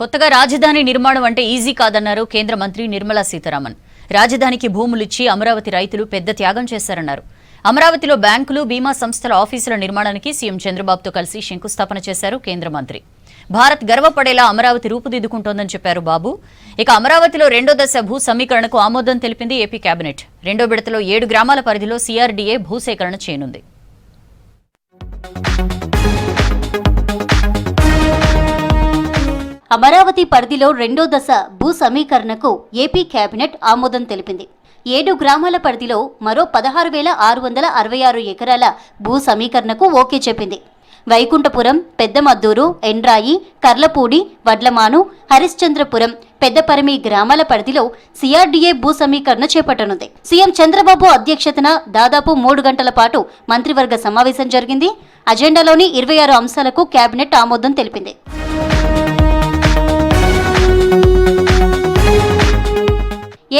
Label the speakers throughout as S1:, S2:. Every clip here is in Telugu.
S1: కొత్తగా రాజధాని నిర్మాణం అంటే ఈజీ కాదన్నారు కేంద్ర మంత్రి నిర్మలా సీతారామన్. రాజధానికి భూములిచ్చి అమరావతి రైతులు పెద్ద త్యాగం చేశారన్నారు. అమరావతిలో బ్యాంకులు, బీమా సంస్థల ఆఫీసుల నిర్మాణానికి సీఎం చంద్రబాబుతో కలిసి శంకుస్థాపన చేశారు కేంద్ర మంత్రి. భారత్ గర్వపడేలా అమరావతి రూపుదిద్దుకుంటోందని చెప్పారు బాబు. ఇక అమరావతిలో రెండో దశ భూ సమీకరణకు ఆమోదం తెలిపింది ఏపీ కేబినెట్. రెండో విడతలో 7 గ్రామాల పరిధిలో CRDA భూసేకరణ చేయనుంది.
S2: అమరావతి పరిధిలో రెండో దశ భూ సమీకరణకు ఏపీ కేబినెట్ ఆమోదం తెలిపింది. 7 గ్రామాల పరిధిలో మరో 16,666 ఎకరాల భూ సమీకరణకు ఓకే చెప్పింది. వైకుంఠపురం, పెద్దమద్దూరు, ఎండ్రాయి, కర్లపూడి, వడ్లమాను, హరిశ్చంద్రపురం, పెద్దపరమి గ్రామాల పరిధిలో CRDA భూ సమీకరణ చేపట్టనుంది. సీఎం చంద్రబాబు అధ్యక్షతన దాదాపు 3 గంటల పాటు మంత్రివర్గ సమావేశం జరిగింది. అజెండాలోని 26 అంశాలకు కేబినెట్ ఆమోదం తెలిపింది.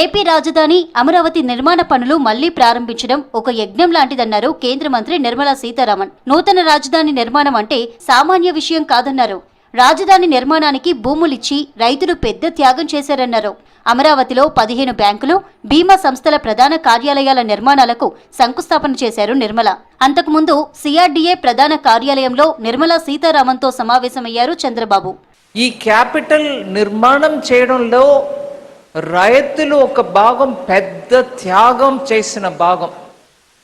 S2: ఏపీ రాజధాని అమరావతి నిర్మాణ పనులు మళ్లీ ప్రారంభించడం ఒక యజ్ఞం లాంటిదన్నారు కేంద్ర మంత్రి నిర్మలా సీతారామన్. నూతన రాజధాని నిర్మాణం అంటే సామాన్య విషయం కాదన్నారు. రాజధాని నిర్మాణానికి భూములిచ్చి రైతులు పెద్ద త్యాగం చేశారన్నారు. అమరావతిలో 15 బ్యాంకులు, బీమా సంస్థల ప్రధాన కార్యాలయాల నిర్మాణాలకు శంకుస్థాపన చేశారు నిర్మల. అంతకుముందు CRDA ప్రధాన కార్యాలయంలో నిర్మలా సీతారామన్తో సమావేశమయ్యారు చంద్రబాబు.
S3: ఈ క్యాపిటల్ నిర్మాణం చేయడంలో రైతులు ఒక భాగం, పెద్ద త్యాగం చేసిన భాగం,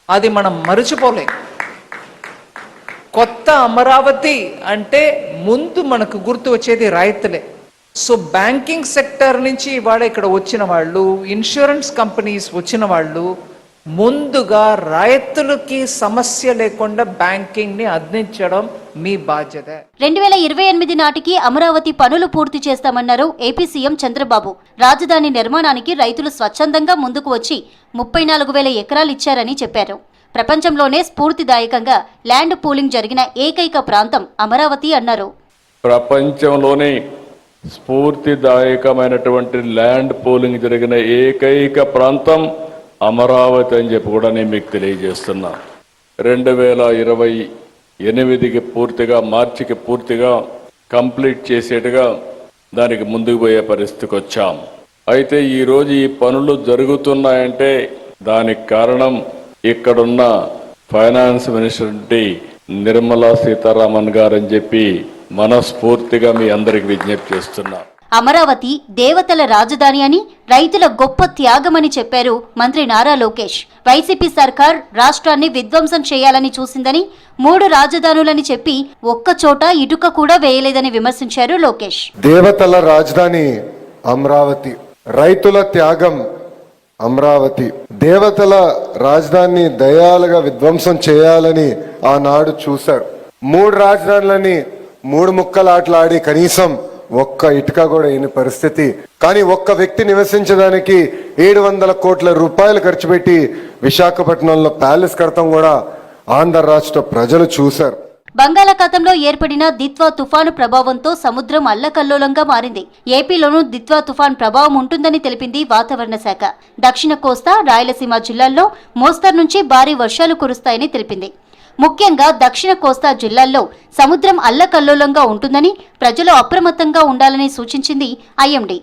S3: అది మనం మరచిపోలేం. కొత్త అమరావతి అంటే ముందు మనకు గుర్తు వచ్చేది రైతులే. సో బ్యాంకింగ్ సెక్టర్ నుంచి ఇవాళ ఇక్కడ వచ్చిన వాళ్ళు, ఇన్సూరెన్స్ కంపెనీస్ వచ్చిన వాళ్ళు ముందుగా రైతులకి సమస్య లేకుండా బ్యాంకింగ్ ని అందించడం మీ బాధ్యత.
S2: 2028 నాటికి అమరావతి పనులు పూర్తి చేస్తామన్నారు ఏపీ సీఎం చంద్రబాబు. రాజధాని నిర్మాణానికి రైతులు స్వచ్ఛందంగా ముందుకు వచ్చి 34,000 ఎకరాలు ఇచ్చారని చెప్పారు. ప్రపంచంలోనే స్ఫూర్తిదాయకంగా ల్యాండ్ పూలింగ్ జరిగిన ఏకైక ప్రాంతం అమరావతి అన్నారు.
S4: ప్రపంచంలోనే స్ఫూర్తిదాయకమైనటువంటి ల్యాండ్ పూలింగ్ జరిగిన ఏకైక ప్రాంతం అమరావతి అని చెప్పి కూడా నేను మీకు తెలియజేస్తున్నా. 2028కి పూర్తిగా, మార్చికి పూర్తిగా కంప్లీట్ చేసేట్టుగా దానికి ముందుకు పోయే పరిస్థితికి వచ్చాం. అయితే ఈరోజు ఈ పనులు జరుగుతున్నాయంటే దానికి కారణం ఇక్కడున్న ఫైనాన్స్ మినిస్టర్ నిర్మలా సీతారామన్ గారని చెప్పి మనస్ఫూర్తిగా మీ అందరికి విజ్ఞప్తి చేస్తున్నా.
S2: అమరావతి దేవతల రాజధాని అని, రైతుల గొప్ప త్యాగమని చెప్పారు మంత్రి నారా లోకేష్. వైసీపీ సర్కార్ రాష్ట్రాన్ని విధ్వంసం చేయాలని చూసిందని, 3 రాజధానులని చెప్పి ఒక్కచోట ఇటుక కూడా వేయలేదని విమర్శించారు లోకేష్.
S5: దేవతల రాజధాని అమరావతి, రైతుల త్యాగం అమరావతి. దేవతల రాజధానిని దయాలుగా విధ్వంసం చేయాలని ఆనాడు చూశారు. 3 రాజధానులని 3 ముక్కలాటలాడి కనీసం ఒక్క ఇటుక కూడా అయిన పరిస్థితి. కానీ ఒక్క వ్యక్తి నివసించడానికి 700 కోట్ల రూపాయలు ఖర్చు పెట్టి విశాఖపట్నంలో ప్యాలెస్ కడతాం కూడా ఆంధ్ర రాష్ట్ర ప్రజలు చూశారు.
S2: బంగాళాఖాతంలో ఏర్పడిన దిత్వా తుఫాను ప్రభావంతో సముద్రం అల్లకల్లోలంగా మారింది. ఏపీలోనూ దిత్వా తుఫాన్ ప్రభావం ఉంటుందని తెలిపింది వాతావరణ శాఖ. దక్షిణ కోస్తా, రాయలసీమ జిల్లాల్లో మోస్తరు నుంచి భారీ వర్షాలు కురుస్తాయని తెలిపింది. ముఖ్యంగా దక్షిణ కోస్తా జిల్లాల్లో సముద్రం అల్లకల్లోలంగా ఉంటుందని, ప్రజలు అప్రమత్తంగా ఉండాలని సూచించింది IMD.